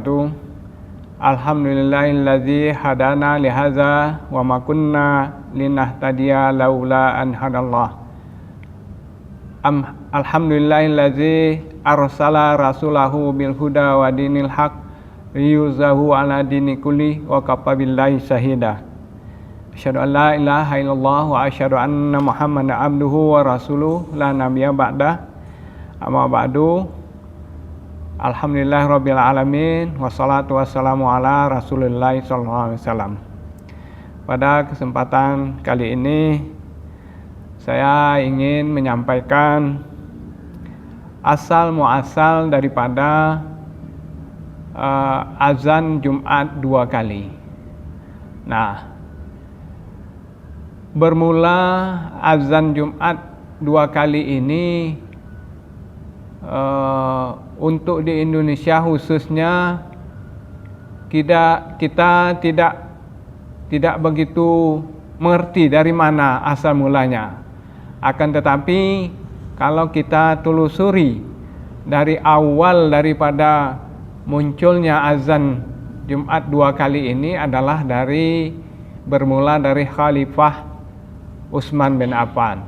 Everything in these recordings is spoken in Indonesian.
Itu Alhamdulillahilladzi hadana lihaza wa ma kunna linahtadiya laula an hadallah. Alhamdulillahilladzi arsala rasulahu bil huda wa dinil haq liyuzahu ala dini kulli wa kafa billahi syahida. Asyhadu an la ilaha illallah wa asyhadu anna Muhammadan abduhu wa rasuluh la nabiyya ba'da. Amma ba'du. Alhamdulillah rabbil alamin wassalatu wassalamu ala Rasulillah sallallahu alaihi wasallam. Pada kesempatan kali ini saya ingin menyampaikan asal muasal daripada azan Jumat 2 kali. Nah, bermula azan Jumat 2 kali ini untuk di Indonesia khususnya kita tidak begitu mengerti dari mana asal mulanya. Akan tetapi kalau kita telusuri dari awal daripada munculnya azan Jumat 2 kali ini adalah bermula dari Khalifah Utsman bin Affan,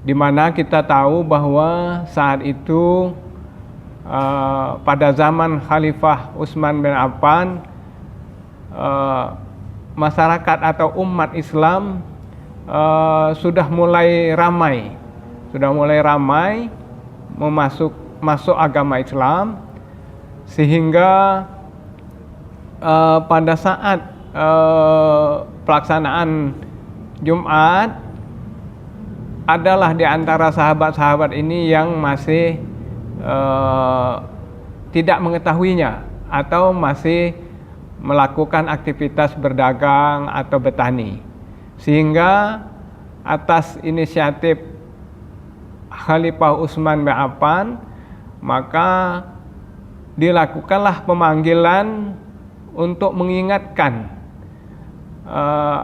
di mana kita tahu bahwa saat itu pada zaman Khalifah Utsman bin Affan, masyarakat atau umat Islam sudah mulai ramai masuk agama Islam, sehingga pada saat pelaksanaan Jumat adalah di antara sahabat-sahabat ini yang masih tidak mengetahuinya atau masih melakukan aktivitas berdagang atau bertani, sehingga atas inisiatif Khalifah Utsman bin Affan maka dilakukanlah pemanggilan untuk mengingatkan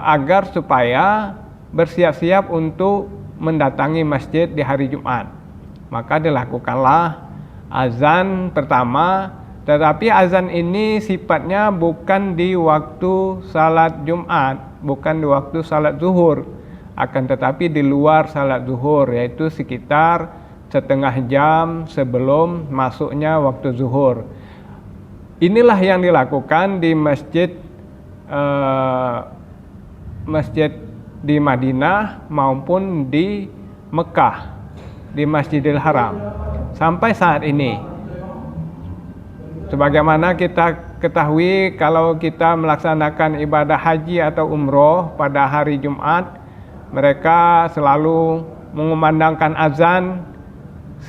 agar supaya bersiap-siap untuk mendatangi masjid di hari Jumat. Maka dilakukanlah azan pertama, tetapi azan ini sifatnya bukan di waktu salat Jumat, bukan di waktu salat zuhur, akan tetapi di luar salat zuhur, yaitu sekitar setengah jam sebelum masuknya waktu zuhur. Inilah yang dilakukan di masjid di Madinah maupun di Mekah, di Masjidil Haram sampai saat ini. Sebagaimana kita ketahui, kalau kita melaksanakan ibadah haji atau umroh pada hari Jumat, mereka selalu mengumandangkan azan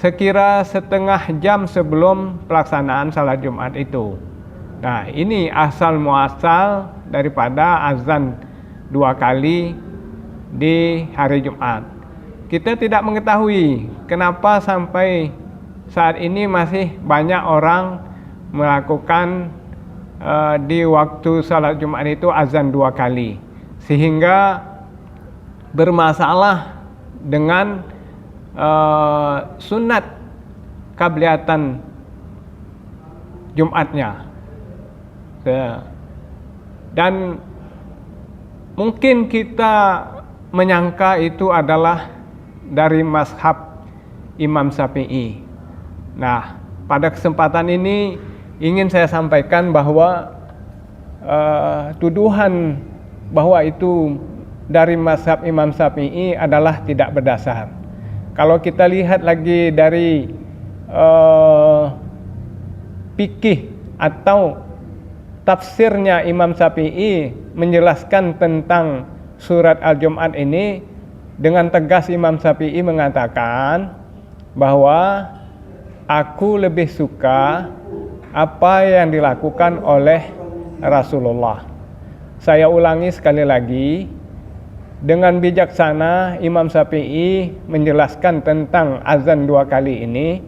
sekira setengah jam sebelum pelaksanaan salat Jumat itu. Nah, ini asal muasal daripada azan 2 kali di hari Jumat. Kita tidak mengetahui kenapa sampai saat ini masih banyak orang melakukan di waktu salat Jumat itu azan 2 kali, sehingga bermasalah dengan sunat qabliyatan Jumatnya. Dan mungkin kita menyangka itu adalah dari mazhab Imam Syafi'i. Nah, pada kesempatan ini ingin saya sampaikan bahwa tuduhan bahwa itu dari mazhab Imam Syafi'i adalah tidak berdasar. Kalau kita lihat lagi dari fikih atau tafsirnya Imam Syafi'i menjelaskan tentang surat Al-Jum'at ini, dengan tegas Imam Syafi'i mengatakan bahwa aku lebih suka apa yang dilakukan oleh Rasulullah. Saya ulangi sekali lagi, dengan bijaksana Imam Syafi'i menjelaskan tentang azan 2 kali ini,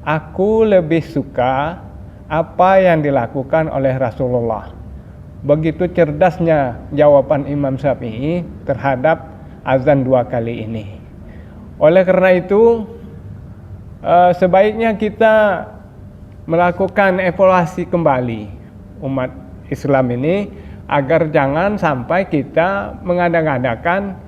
aku lebih suka apa yang dilakukan oleh Rasulullah. Begitu cerdasnya jawaban Imam Syafi'i terhadap azan 2 kali ini. Oleh karena itu, sebaiknya kita melakukan evaluasi kembali umat Islam ini agar jangan sampai kita mengada-ngadakan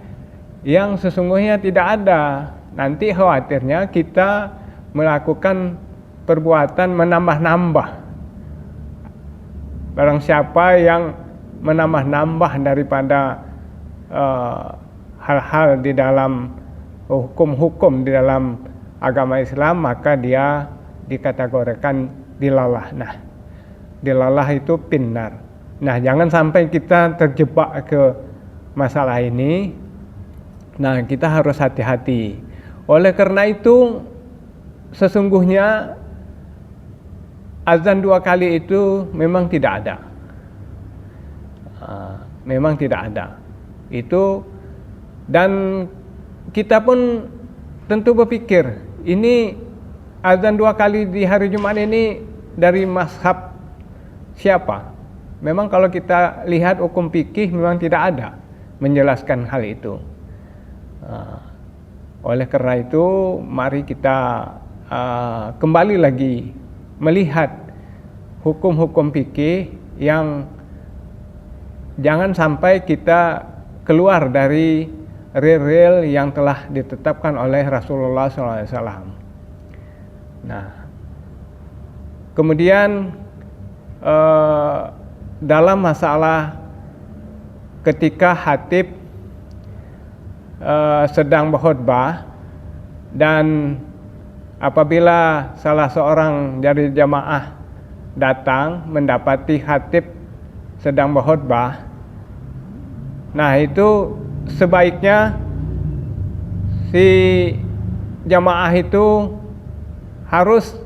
yang sesungguhnya tidak ada. Nanti khawatirnya kita melakukan perbuatan menambah-nambah. Barang siapa yang menambah-nambah daripada hal-hal di dalam hukum-hukum di dalam agama Islam, maka dia dikategorikan dilalah. Nah, dilalah itu pinnar. Nah, jangan sampai kita terjebak ke masalah ini. Nah, kita harus hati-hati. Oleh karena itu, sesungguhnya azan 2 kali itu memang tidak ada. Memang tidak ada. Itu, dan kita pun tentu berpikir, ini azan 2 kali di hari Jumat ini dari mazhab siapa? Memang kalau kita lihat hukum fikih memang tidak ada menjelaskan hal itu. Oleh karena itu, mari kita kembali lagi melihat hukum-hukum fikih yang jangan sampai kita keluar dari rel-rel yang telah ditetapkan oleh Rasulullah SAW. Nah, kemudian dalam masalah ketika khatib sedang berkhutbah dan apabila salah seorang dari jamaah datang mendapati khatib sedang berkhutbah, nah itu sebaiknya si jamaah itu harus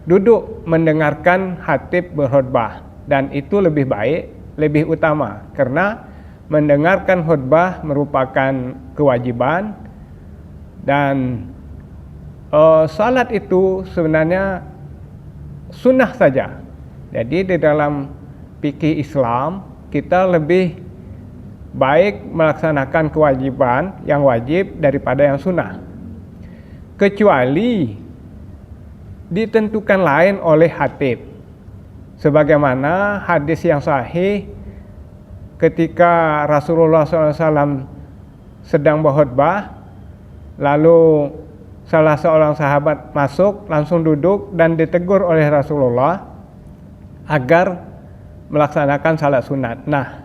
duduk mendengarkan khatib berkhutbah, dan itu lebih baik, lebih utama, karena mendengarkan khutbah merupakan kewajiban, dan salat itu sebenarnya sunnah saja. Jadi di dalam fikih Islam kita lebih baik melaksanakan kewajiban yang wajib daripada yang sunnah, kecuali ditentukan lain oleh khatib. Sebagaimana hadis yang sahih ketika Rasulullah SAW sedang berkhutbah, lalu salah seorang sahabat masuk, langsung duduk dan ditegur oleh Rasulullah agar melaksanakan salat sunat. Nah,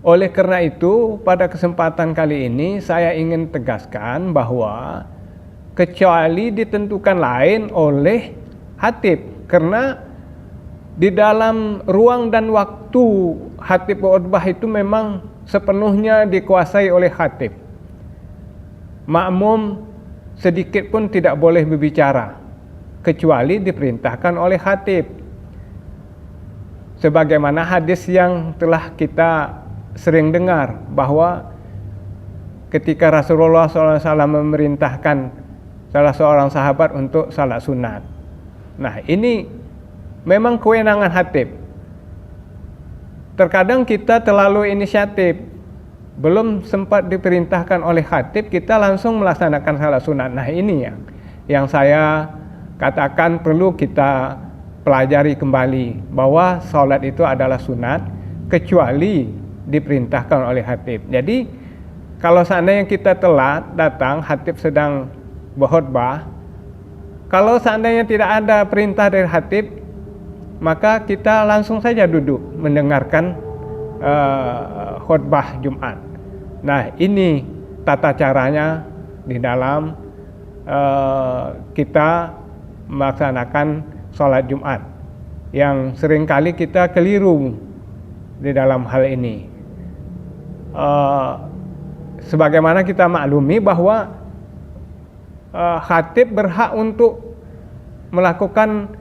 oleh karena itu pada kesempatan kali ini saya ingin tegaskan bahwa kecuali ditentukan lain oleh khatib, karena di dalam ruang dan waktu khatib khutbah itu memang sepenuhnya dikuasai oleh khatib. Makmum sedikit pun tidak boleh berbicara kecuali diperintahkan oleh khatib. Sebagaimana hadis yang telah kita sering dengar bahwa ketika Rasulullah SAW memerintahkan salah seorang sahabat untuk salat sunat. Nah, ini memang kewenangan khatib. Terkadang kita terlalu inisiatif, belum sempat diperintahkan oleh khatib kita langsung melaksanakan salat sunat. Nah, ini yang saya katakan perlu kita pelajari kembali, bahwa salat itu adalah sunat kecuali diperintahkan oleh khatib. Jadi kalau seandainya kita telat datang, khatib sedang berkhutbah, kalau seandainya tidak ada perintah dari khatib, maka kita langsung saja duduk mendengarkan khutbah Jumat. Nah, ini tata caranya di dalam kita melaksanakan sholat Jumat, yang seringkali kita keliru di dalam hal ini. Sebagaimana kita maklumi bahwa khatib berhak untuk melakukan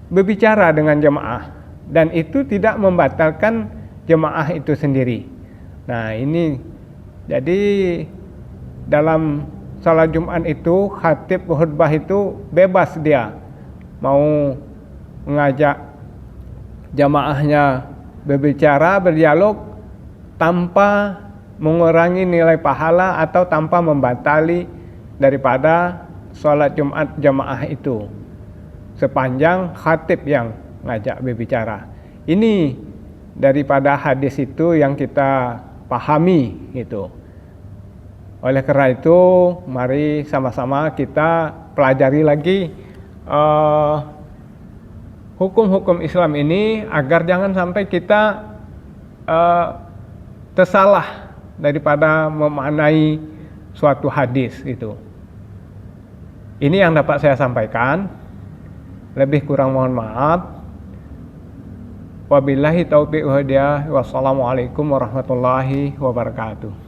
berbicara dengan jemaah, dan itu tidak membatalkan jemaah itu sendiri. Nah, ini jadi dalam salat Jumat itu khatib khutbah itu bebas, dia mau mengajak jamaahnya berbicara, berdialog tanpa mengurangi nilai pahala atau tanpa membatali daripada salat Jumat jamaah itu. sepanjang khatib yang ngajak berbicara. Ini daripada hadis itu yang kita pahami gitu. Oleh karena itu, mari sama-sama kita pelajari lagi hukum-hukum Islam ini agar jangan sampai kita tersalah daripada memaknai suatu hadis itu. Ini yang dapat saya sampaikan. Lebih kurang mohon maaf. Wabillahi taufiq wal hidayah. Wassalamualaikum warahmatullahi wabarakatuh.